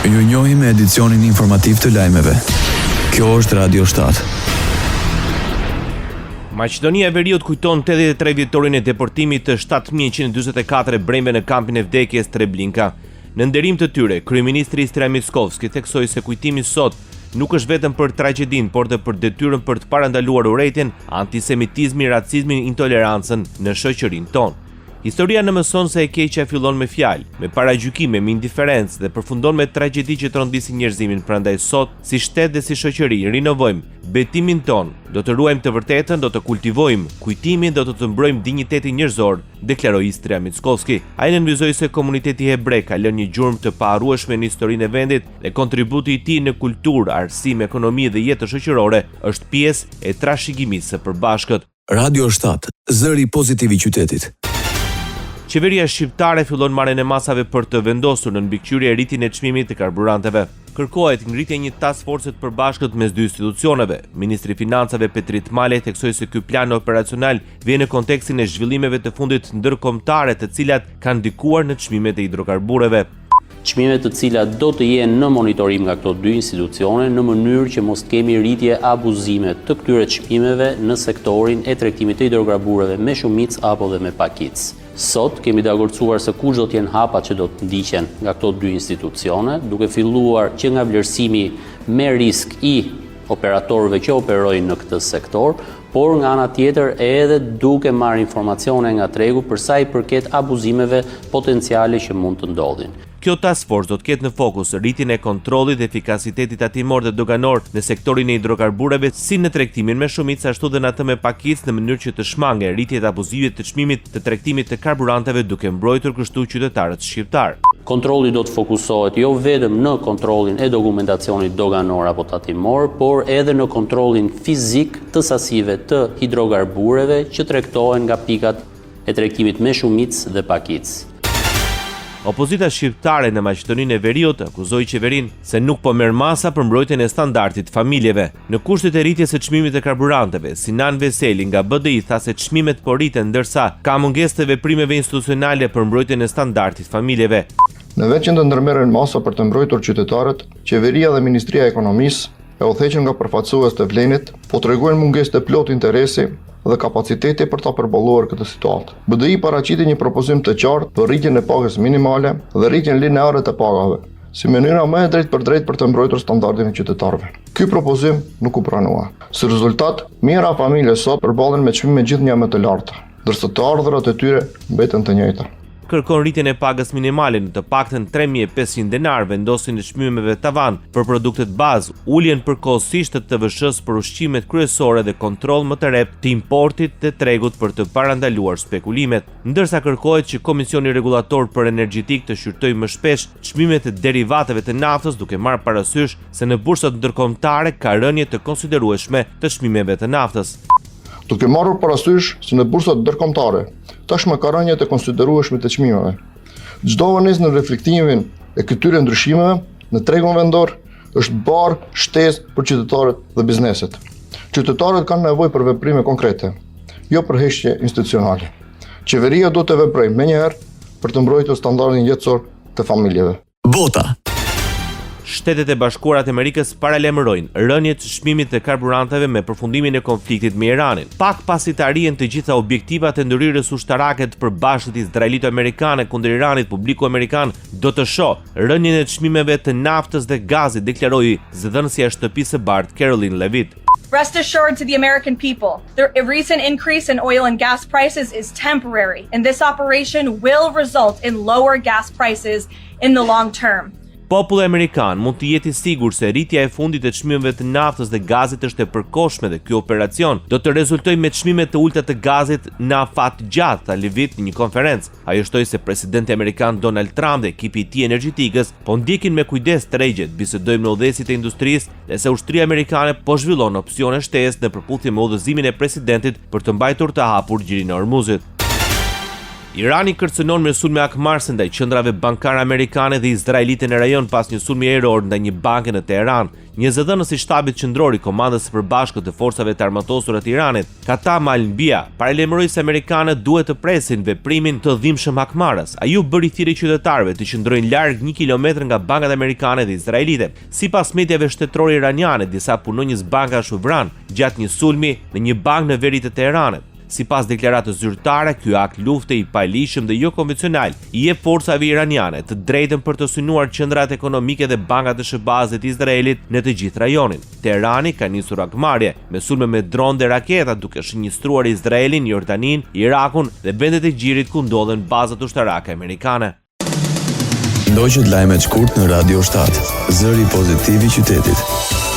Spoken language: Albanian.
Ju njohim me edicionin informativ të lajmeve. Kjo është Radio 7. Maqedonia e Veriut kujton 83 vjetorin e deportimit të 7144 brembe në kampin e vdekjes Treblinka. Në nderim të tyre, kryeministri Istria Mickovski theksoi se kujtimi sot nuk është vetëm për tragjedin, por dhe për detyrën për të parandaluar urrëtitjen, antisemitizmin, racizmin, intolerancën në shoqërinë tonë. Historia në mëson se e keqja fillon me fjalë, me paragjykime, me indiferencë dhe përfundon me tragjedi që trondisin njerëzimin. Prandaj sot, si shtet dhe si shoqëri, rinovojmë betimin ton, do të ruajmë të vërtetën, do të kultivojmë kujtimin, do të mbrojmë dinjitetin njerëzor, deklaroi Istria Mickovski. Ai nënvizoi se komuniteti hebrej ka lënë një gjurmë të paharrueshme në historinë e vendit dhe kontributi i tij në kulturë, arsim, ekonomi dhe jetë shoqërore është pjesë e trashëgimisë së përbashkët. Radio 7, zëri pozitiv i qytetit. Qeveria shqiptare fillon marrjen e masave për të vendosur në mbikëqyrje e rritjen e çmimit të karburanteve. Kërkohet ngritja e një task force të përbashkët mes dy institucioneve. Ministri i Financave Petrit Malej theksoi se ky plan operacional vjen në kontekstin e zhvillimeve të fundit ndërkombëtare, të cilat kanë ndikuar në çmimet e hidrokarbureve. Çmimet të cilat do të jenë në monitorim nga këto dy institucione në mënyrë që mos kemi rritje abuzime të këtyre çmimeve në sektorin e tregtimit të hidrokarbureve me shumicë apo dhe me pakicë. Sot kemi dakordsuar se kush do të jenë hapat që do të ndiqen nga këto dy institucione, duke filluar që nga vlerësimi me risk i operatorëve që operojnë në këtë sektor, por nga ana tjetër edhe duke marrë informacione nga tregu për sa i përket abuzimeve potenciale që mund të ndodhin. Kjo task force do të ketë në fokus rritjen e kontrollit dhe efikasitetit tatimor dhe doganor në sektorin e hidrokarbureve, si në tregtimin me shumicë ashtu dhe në atë me pakicë, në mënyrë që të shmangë rritjet abuzive të çmimit të tregtimit të karburanteve, duke mbrojtur kështu qytetarët shqiptar. Kontrolli do të fokusohet jo vetëm në kontrollin e dokumentacionit doganor apo tatimor, por edhe në kontrollin fizik të sasive të hidrokarbureve që tregtohen nga pikat e tregtimit me shumicë dhe pakicë. Opozita shqiptare në Maqedoninë e Veriut akuzoi qeverinë se nuk po merr masa për mbrojtjen e standardit familjeve. Në kushtet e rritjes së çmimit të karburanteve, Sinan Veseli nga BDI tha se çmimet po rriten ndërsa ka mungesë të veprimeve institucionale për mbrojtjen e standardit familjeve. Në vend që të ndërmerren masa për të mbrojtur qytetarët, qeveria dhe Ministria e Ekonomisë e udhëheqën nga përfaqësues të vlenit, po tregojnë mungesë të plot interesi dhe kapaciteti për ta përballuar këtë situatë. BDI paraqiti një propozim të qartë për rritjen e pagës minimale dhe rritjen lineare të pagave, si mënyra më e drejtë për të mbrojtur standardin e qytetarëve. Ky propozim nuk u pranua. Si rezultat, mijëra familje sot përballen me çmime gjithnjë më të larta, ndërsa të ardhurat e tyre mbeten të njëjta. Kërkon rritjen e pagës minimale në të paktën 3500 denar, vendosjen e çmimeve tavan për produktet bazë, uljen përkohësisht të TVSH-s për ushqimet kryesore dhe kontroll më të rreptë të importit dhe tregut për të parandaluar spekulimet, ndërsa kërkohet që Komisioni Rregullator për Energjetik të shqyrtojë më shpesh çmimet e derivateve të naftës, duke marrë parasysh se në bursat ndërkombëtare ka rënje të konsiderueshme të çmimeve të naftës. Duke marrur parasysh se në bursat ndërkombëtare tashmë ka rënje të konsiderueshme të çmimeve. Çdo vonesë në reflektimin e këtyre ndryshimeve në tregun vendor është barë shtesë për qytetarët dhe bizneset. Qytetarët kanë nevojë për veprime konkrete, jo për heqje institucionale. Qeveria do të veprojë menjëherë për të mbrojtur standardin jetësor të familjeve. Bota. Shtetet e Bashkuara të Amerikës paralajmërojnë rënje të çmimit të karburanteve me përfundimin e konfliktit me Iranin. Pak pasi të arrihen të gjitha objektivat e ndërhyrjes ushtarake të përbashkët izraelito-amerikane kundër Iranit, publiku amerikan do të shohë rënjen e çmimeve të naftës dhe gazit, deklaroi zëdhënësja e shtëpisë së bardhë Caroline Levitt. Rest assured to the American people, the recent increase in oil and gas prices is temporary, and this operation will result in lower gas prices in the long term. Populli amerikan mund të jetë i sigurt se rritja e fundit e çmimeve të naftës dhe gazit është e përkohshme dhe ky operacion do të rezultojë me çmime të ulta të gazit në afat gjatë, tha Levitt në një konferencë. Ajo shtoi se presidenti amerikan Donald Trump dhe ekipi i tij energjetikës po ndjekin me kujdes tregjet, bisedojmë në udhëheqësit e industrisë dhe se ushtria amerikane po zhvillon opsione shtesë në përputhje me udhëzimin e presidentit për të mbajtur të hapur gjirin e Hormuzit. Irani kërcënon me sulme akmarrëse ndaj qendrave bankare amerikane dhe izraelite në rajon pas një sulmi ajror ndaj një banke në Teheran. Një zëdhënës i shtabit qendror i Komandës së Përbashkët të Forcave të Armatosura të Iranit, Katam Al-Mbia, paralajmëroi se amerikanët duhet të presin veprimin të dhimbshëm akmarrës. Ai u bëri thirrje qytetarëve të qëndrojnë larg 1 kilometër nga bankat amerikane dhe izraelite. Sipas mediave shtetërore iraniane, disa punonjës bankash u vranë gjatë një sulmi në një bankë në veri të Teheranit. Sipas deklaratës zyrtare, ky akt lufte i paligjshëm dhe jo konvencional i jep forcave iraniane të drejtën për të synuar qendrat ekonomike dhe bankat e shërbazit të Izraelit në të gjithë rajonin. Teherani ka nisur akmarrje me sulme me dronë dhe raketa duke shënjestruar Izraelin, Jordanin, Irakun dhe vendet e gjirit ku ndodhen bazat ushtarake amerikane. Ndoqët lajmet shkurt në Radio 7, zëri pozitiv i qytetit.